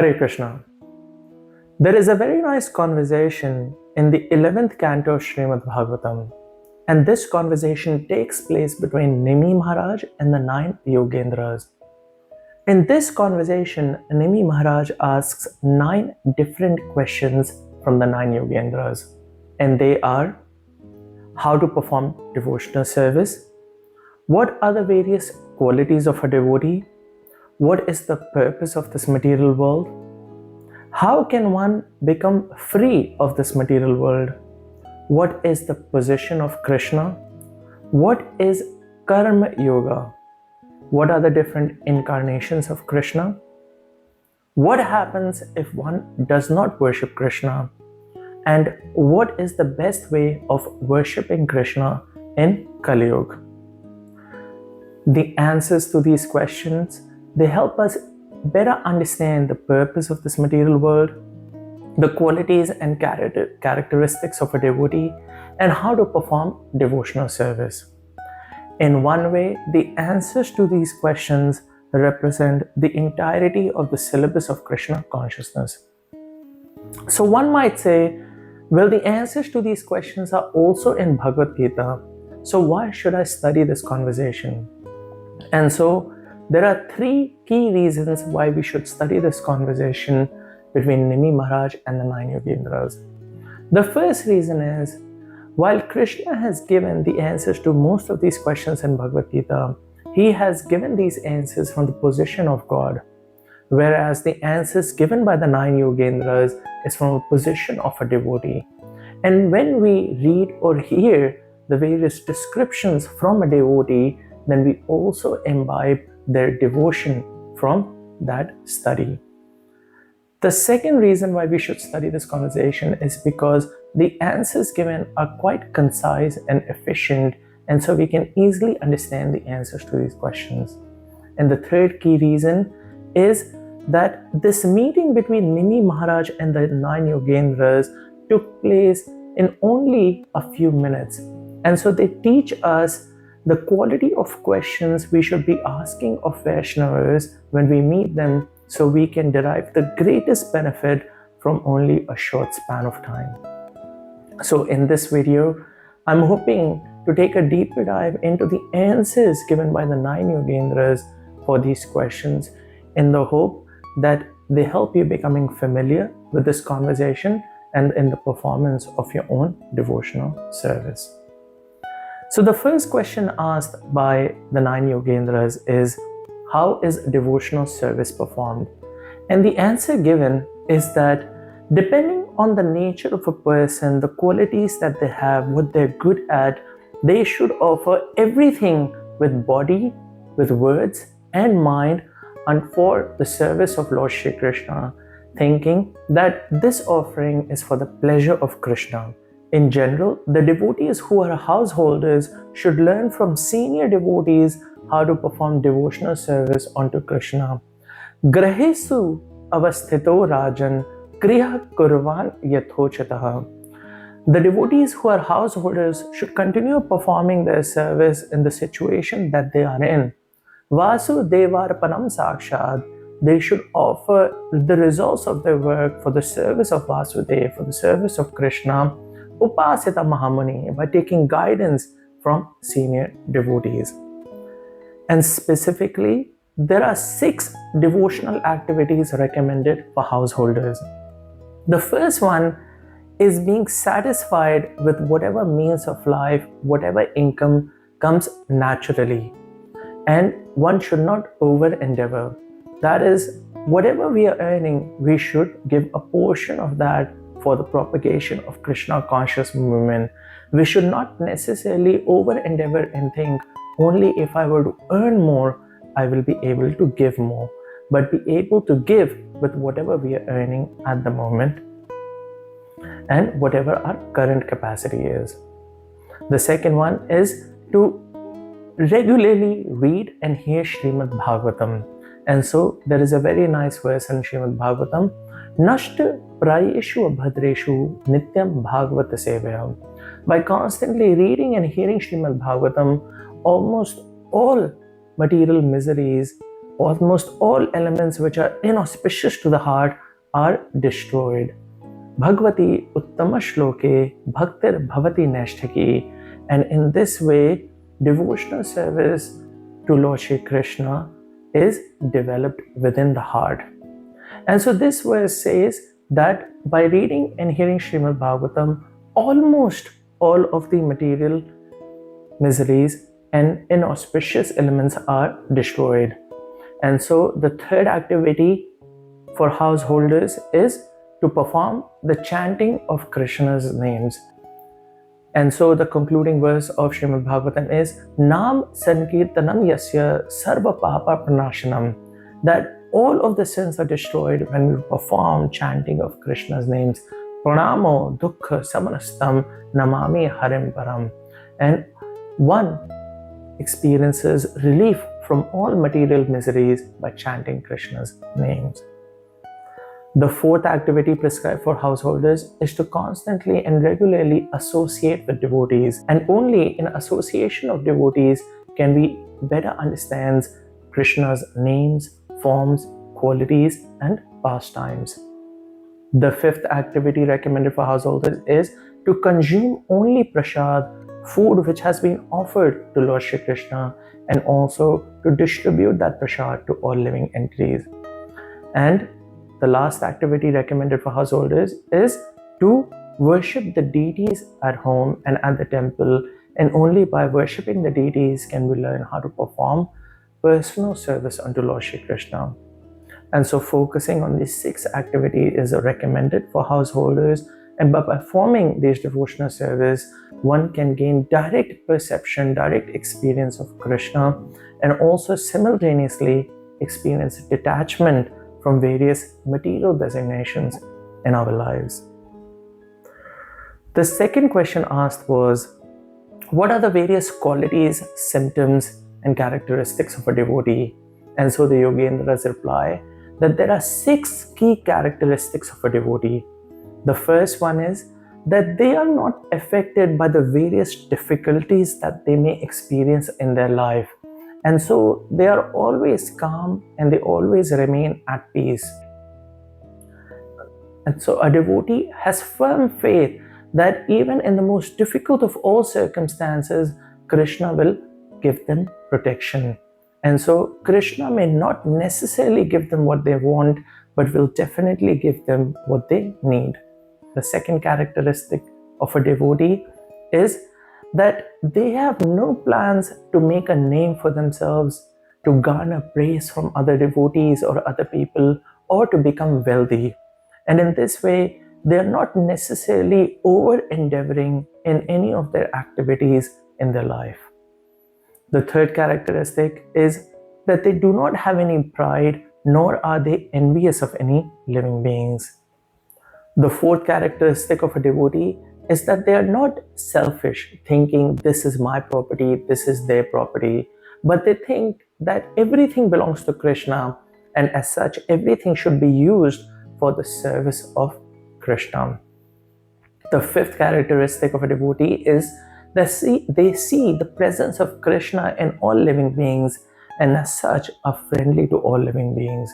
Hare Krishna. There is a very nice conversation in the 11th Canto of Srimad Bhagavatam, and this conversation takes place between Nimi Maharaj and the Nine Yogendras. In this conversation, Nimi Maharaj asks 9 different questions from the Nine Yogendras, and they are: how to perform devotional service, what are the various qualities of a devotee, what is the purpose of this material world, how can one become free of this material world, what is the position of Krishna, what is Karma Yoga, what are the different incarnations of Krishna, what happens if one does not worship Krishna, and what is the best way of worshipping Krishna in Kali Yuga. The answers to these questions, they help us better understand the purpose of this material world, the qualities and characteristics of a devotee, and how to perform devotional service. In one way, the answers to these questions represent the entirety of the syllabus of Krishna consciousness. So one might say, well, the answers to these questions are also in Bhagavad Gita, so why should I study this conversation? And so there are 3 key reasons why we should study this conversation between Nimi Maharaj and the Nine Yogendras. The first reason is, while Krishna has given the answers to most of these questions in Bhagavad Gita, he has given these answers from the position of God, whereas the answers given by the Nine Yogendras is from a position of a devotee. And when we read or hear the various descriptions from a devotee, then we also imbibe their devotion from that study. The second reason why we should study this conversation is because the answers given are quite concise and efficient, and so we can easily understand the answers to these questions. And the third key reason is that this meeting between Nimi Maharaj and the Nine Yogendras took place in only a few minutes, and so they teach us the quality of questions we should be asking of Vaishnavas when we meet them, so we can derive the greatest benefit from only a short span of time. So in this video, I'm hoping to take a deeper dive into the answers given by the Nine Yogendras for these questions, in the hope that they help you becoming familiar with this conversation and in the performance of your own devotional service. So the first question asked by the Nine Yogendras is, how is devotional service performed? And the answer given is that depending on the nature of a person, the qualities that they have, what they're good at, they should offer everything with body, with words and mind, and for the service of Lord Sri Krishna, thinking that this offering is for the pleasure of Krishna. In general, the devotees who are householders should learn from senior devotees how to perform devotional service unto Krishna. Grahesu avasthito rajan kriya kurvan yathochataha. The devotees who are householders should continue performing their service in the situation that they are in. Vasudevarpanam sakshad. They should offer the results of their work for the service of Vasudev, for the service of Krishna, Upasita Mahamuni, by taking guidance from senior devotees. And specifically, there are 6 devotional activities recommended for householders. The first one is being satisfied with whatever means of life, whatever income comes naturally. And one should not over endeavor. That is, whatever we are earning, we should give a portion of that for the propagation of Krishna conscious movement. We should not necessarily over endeavor and think, only if I were to earn more, I will be able to give more, but be able to give with whatever we are earning at the moment and whatever our current capacity is. The second one is to regularly read and hear Srimad Bhagavatam. And so there is a very nice verse in Srimad Bhagavatam, Nashta prayeshu abhadreshu nityam bhagavata sevayam. By constantly reading and hearing Srimad Bhagavatam, almost all material miseries almost all elements which are inauspicious to the heart are destroyed. Bhagavati uttama shloke bhaktir bhavati neshtaki. And in this way, devotional service to Lord Sri Krishna is developed within the heart. And so this verse says that by reading and hearing Srimad Bhagavatam, almost all of the material miseries and inauspicious elements are destroyed. And so the third activity for householders is to perform the chanting of Krishna's names. And so the concluding verse of Srimad Bhagavatam is Nam Sankirtanam Yasya Sarva Papa Pranashanam, that all of the sins are destroyed when we perform chanting of Krishna's names. Pranamo Dukkha Samanastam Namami Harim Param. And one experiences relief from all material miseries by chanting Krishna's names. The fourth activity prescribed for householders is to constantly and regularly associate with devotees, and only in association of devotees can we better understand Krishna's names, forms, qualities, and pastimes. The fifth activity recommended for householders is to consume only prasad, food which has been offered to Lord Sri Krishna, and also to distribute that prasad to all living entities. And the last activity recommended for householders is to worship the deities at home and at the temple, and only by worshipping the deities can we learn how to perform personal service unto Lord Sri Krishna. And so focusing on these 6 activities is recommended for householders, and by performing these devotional service, one can gain direct perception, direct experience of Krishna, and also simultaneously experience detachment from various material designations in our lives. The second question asked was, what are the various qualities, symptoms, and characteristics of a devotee? And so the Yogendras reply that there are 6 key characteristics of a devotee. The first one is that they are not affected by the various difficulties that they may experience in their life. And so they are always calm and they always remain at peace. And so a devotee has firm faith that even in the most difficult of all circumstances, Krishna will give them protection. And so Krishna may not necessarily give them what they want, but will definitely give them what they need. The second characteristic of a devotee is that they have no plans to make a name for themselves, to garner praise from other devotees or other people, or to become wealthy. And in this way, they are not necessarily over-endeavoring in any of their activities in their life. The third characteristic is that they do not have any pride, nor are they envious of any living beings. The fourth characteristic of a devotee is that they are not selfish, thinking this is my property, this is their property, but they think that everything belongs to Krishna, and as such, everything should be used for the service of Krishna. The fifth characteristic of a devotee is that they see the presence of Krishna in all living beings, and as such are friendly to all living beings.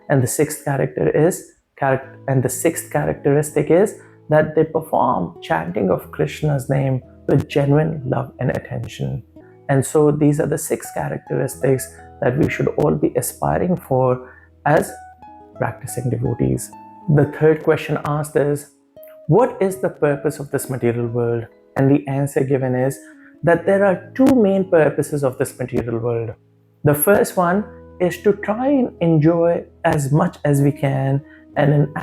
And the sixth characteristic is that they perform chanting of Krishna's name with genuine love and attention. And so these are the 6 characteristics that we should all be aspiring for as practicing devotees. The third question asked is, what is the purpose of this material world? And the answer given is that there are 2 main purposes of this material world. The first one is to try and enjoy as much as we can and in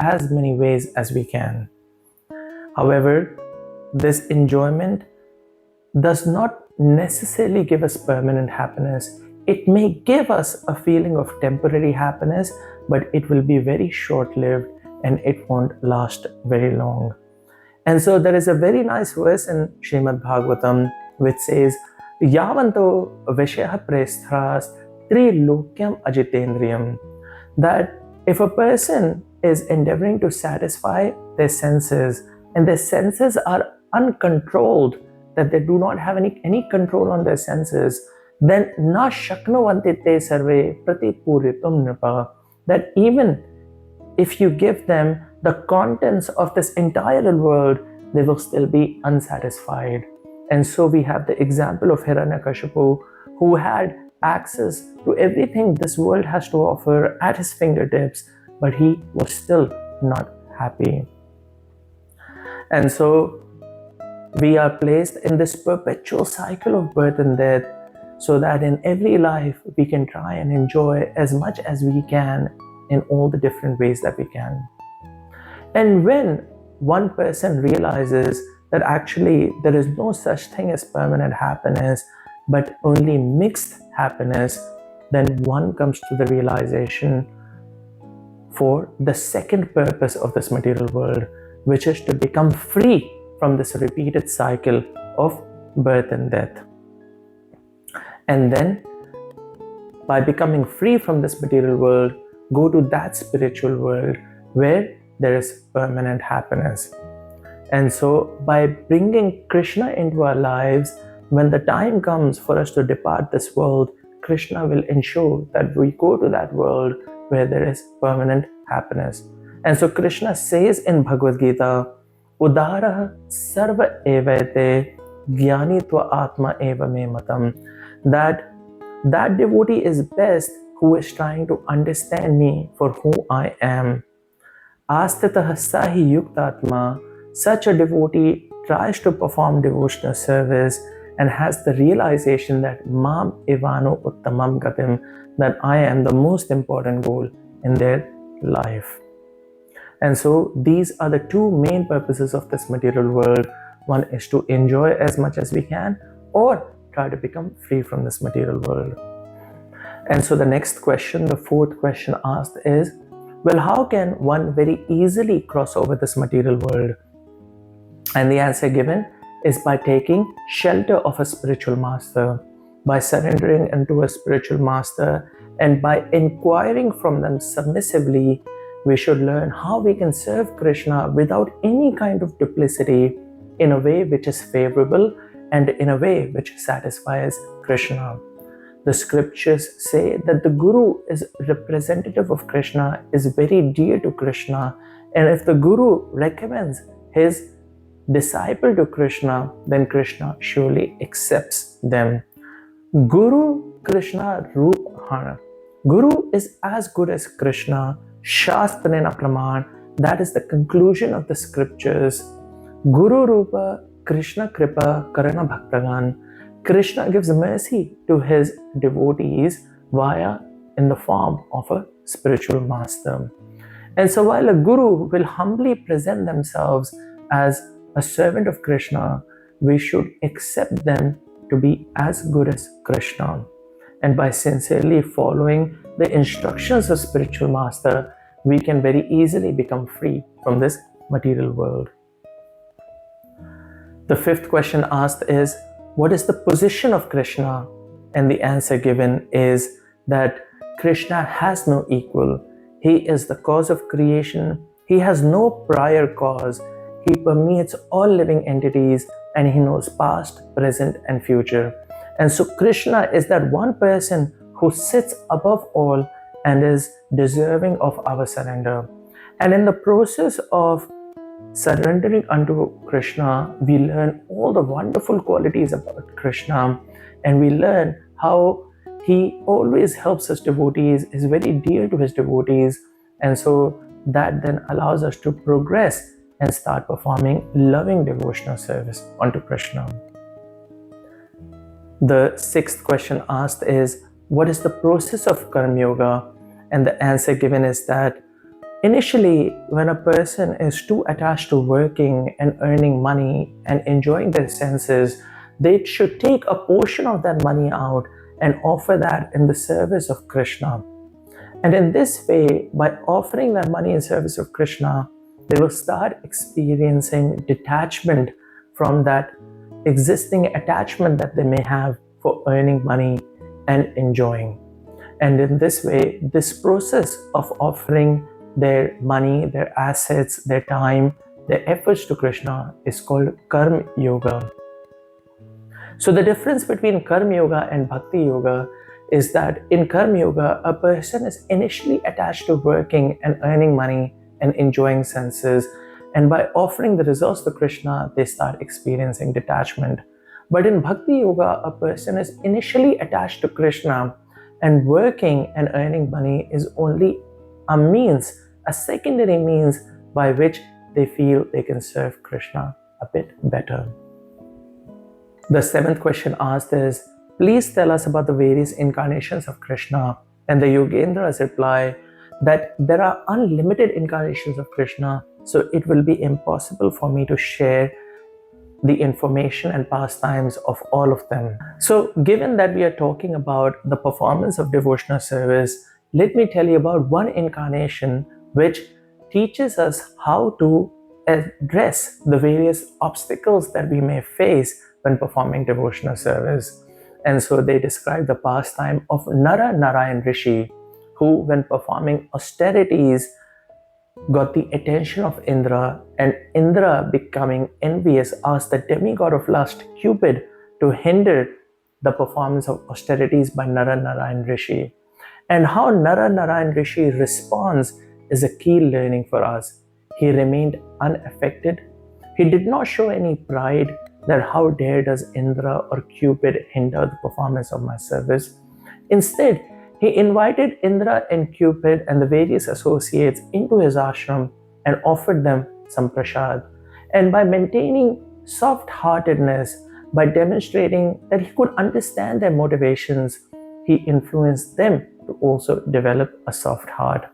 as many ways as we can. However, this enjoyment does not necessarily give us permanent happiness. It may give us a feeling of temporary happiness, but it will be very short-lived and it won't last very long. And so there is a very nice verse in Srimad Bhagavatam which says, Yavanto Vishaya Prasthras Trilokyam Ajitendriyam, that if a person is endeavoring to satisfy their senses and their senses are uncontrolled, that they do not have any control on their senses, then na shaknuvanti te sarve pratipuritum nripa, that even if you give them the contents of this entire world, they will still be unsatisfied. And so we have the example of Hiranyakashipu, who had access to everything this world has to offer at his fingertips, but he was still not happy. And so we are placed in this perpetual cycle of birth and death, so that in every life we can try and enjoy as much as we can in all the different ways that we can. And when one person realizes that actually there is no such thing as permanent happiness, but only mixed happiness, then one comes to the realization for the second purpose of this material world, which is to become free from this repeated cycle of birth and death. And then, by becoming free from this material world, go to that spiritual world where there is permanent happiness. And so, by bringing Krishna into our lives, when the time comes for us to depart this world, Krishna will ensure that we go to that world where there is permanent happiness. And so Krishna says in Bhagavad Gita, Udara sarva evaite jnani tva atma eva me matam, that devotee is best who is trying to understand me for who I am. Astitah sahi yuktatma, such a devotee tries to perform devotional service and has the realization that mam evano uttamam gatim, that I am the most important goal in their life. And so these are the two main purposes of this material world. One is to enjoy as much as we can, or try to become free from this material world. And so the next question, the fourth question asked is, well, how can one very easily cross over this material world? And the answer given is by taking shelter of a spiritual master, by surrendering unto a spiritual master, and by inquiring from them submissively. We should learn how we can serve Krishna without any kind of duplicity, in a way which is favorable and in a way which satisfies Krishna. The scriptures say that the Guru is representative of Krishna, is very dear to Krishna, and if the Guru recommends his disciple to Krishna, then Krishna surely accepts them. Guru Krishna Rup. Guru is as good as Krishna. Shastrena Praman, that is the conclusion of the scriptures. Guru Rupa Krishna Kripa Karana Bhaktagan. Krishna gives mercy to his devotees in the form of a spiritual master. And so while a guru will humbly present themselves as a servant of Krishna, we should accept them to be as good as Krishna. And by sincerely following the instructions of spiritual master, we can very easily become free from this material world. The fifth question asked is, what is the position of Krishna? And the answer given is that Krishna has no equal. He is the cause of creation. He has no prior cause. He permeates all living entities, and he knows past, present, and future. And so Krishna is that one person who sits above all and is deserving of our surrender. And in the process of surrendering unto Krishna, we learn all the wonderful qualities about Krishna, and we learn how he always helps his devotees, is very dear to his devotees, and so that then allows us to progress and start performing loving devotional service unto Krishna. The sixth question asked is, what is the process of Karma Yoga? And the answer given is that initially, when a person is too attached to working and earning money and enjoying their senses, they should take a portion of that money out and offer that in the service of Krishna. And in this way, by offering that money in service of Krishna, they will start experiencing detachment from that existing attachment that they may have for earning money and enjoying. And in this way, this process of offering their money, their assets, their time, their efforts to Krishna is called Karma Yoga. So the difference between Karma Yoga and Bhakti Yoga is that in Karma Yoga, a person is initially attached to working and earning money and enjoying senses, and by offering the results to Krishna, they start experiencing detachment. But in Bhakti Yoga, a person is initially attached to Krishna, and working and earning money is only a means, a secondary means by which they feel they can serve Krishna a bit better. The seventh question asked is, please tell us about the various incarnations of Krishna. And the Yogendras reply that there are unlimited incarnations of Krishna, so it will be impossible for me to share the information and pastimes of all of them. So given that we are talking about the performance of devotional service, let me tell you about one incarnation which teaches us how to address the various obstacles that we may face when performing devotional service. And so they describe the pastime of Nara Narayan Rishi, who when performing austerities got the attention of Indra, and Indra, becoming envious, asked the demigod of lust, Cupid, to hinder the performance of austerities by Nara Narayan Rishi. And how Nara Narayan Rishi responds is a key learning for us. He remained unaffected. He did not show any pride that how dare does Indra or Cupid hinder the performance of my service. Instead, he invited Indra and Cupid and the various associates into his ashram and offered them some prasad. And by maintaining soft-heartedness, by demonstrating that he could understand their motivations, he influenced them to also develop a soft heart.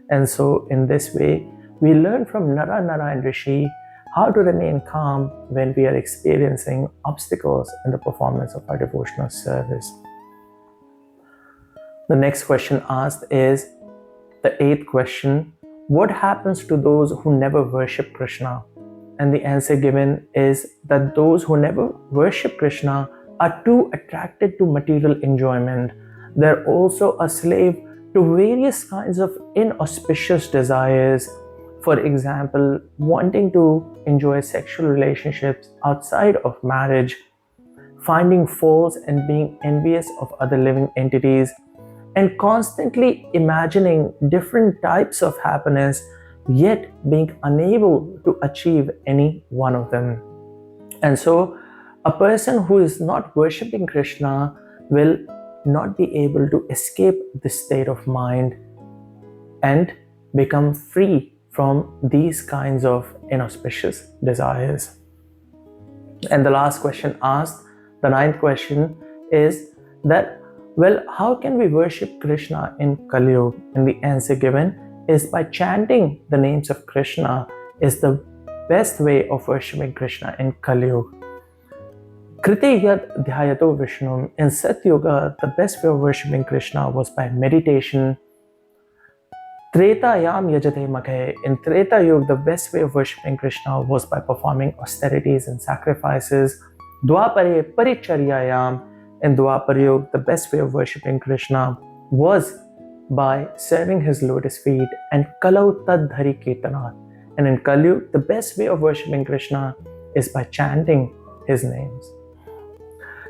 And so in this way, we learn from Nara Narayan Rishi how to remain calm when we are experiencing obstacles in the performance of our devotional service. The next question asked is the eighth question, what happens to those who never worship Krishna? And the answer given is that those who never worship Krishna are too attracted to material enjoyment. They're also a slave to various kinds of inauspicious desires. For example, wanting to enjoy sexual relationships outside of marriage, finding faults and being envious of other living entities, and constantly imagining different types of happiness, yet being unable to achieve any one of them. And so, a person who is not worshipping Krishna will not be able to escape this state of mind and become free from these kinds of inauspicious desires. And the last question asked, the ninth question, is that, well, how can we worship Krishna in Kali Yuga? And the answer given is by chanting the names of Krishna is the best way of worshipping Krishna in Kali Yuga. Kriti yad dhyayato Vishnum. In Sat Yuga, the best way of worshipping Krishna was by meditation. Treta yam yajate makhe. In Treta Yuga, the best way of worshipping Krishna was by performing austerities and sacrifices. Dwapare paricharyayam. In Dwapar Yuga, the best way of worshipping Krishna was by serving his lotus feet, and Kalau Tadhari Kirtanat. And in Kali Yuga, the best way of worshipping Krishna is by chanting his names.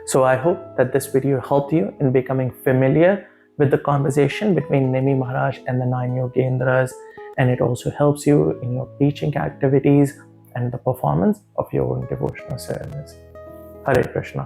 So I hope that this video helped you in becoming familiar with the conversation between Nimi Maharaj and the Nine Yogendras, and it also helps you in your preaching activities and the performance of your own devotional service. Hare Krishna.